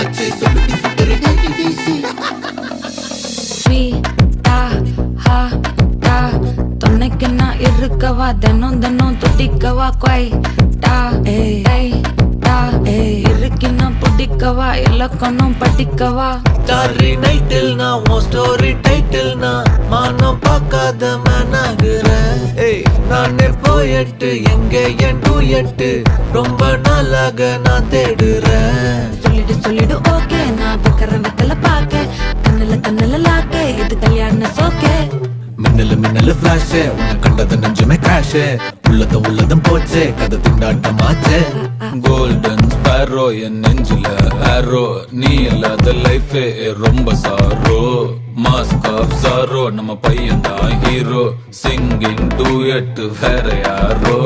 ஆச்சு சொல்லுடி சுத்தரு கைக்கு வீசி ஸ்வீட்டா ஹா டா துணைக்கு நான் இருக்கவா தினம் தினம் துடிக்கவா குவைட்டா ஏய் டா இருக்கு நான் பிடிக்கவா இலக்கணம் படிக்கவா ஸ்டாரி நைட்டில் நான் உன் ஸ்டோரி டைட்டில் நான் மானம் பார்க்காத மேன் ஆகுறேன். நானே போயட்டு எங்க என் டூயட்டு ரொம்ப நாளாக நான் தேடுறேன். சொல்லிடு ஓகே நான் வைக்கிற வெத்தல பாக்க கண்ணுல லாக்கே இது கல்யாண சோக்கே மின்னலு மின்னலு ஃபிளாஷ் உன்னை கண்டது நெஞ்சுமே கிராஷ் உள்ளதும் போச்சே கதை திண்டாட்டமாச்சே. கோல்டன் ஸ்பேரோ என் நெஞ்சில ஆரோ நீ இல்லாத லைஃப் ரொம்ப சாரோ மாஸ்க் ஆஃப் சாரோ நம்ம பையன் தான் ஹீரோ சிங்கிங் டூயட் வேற யாரோ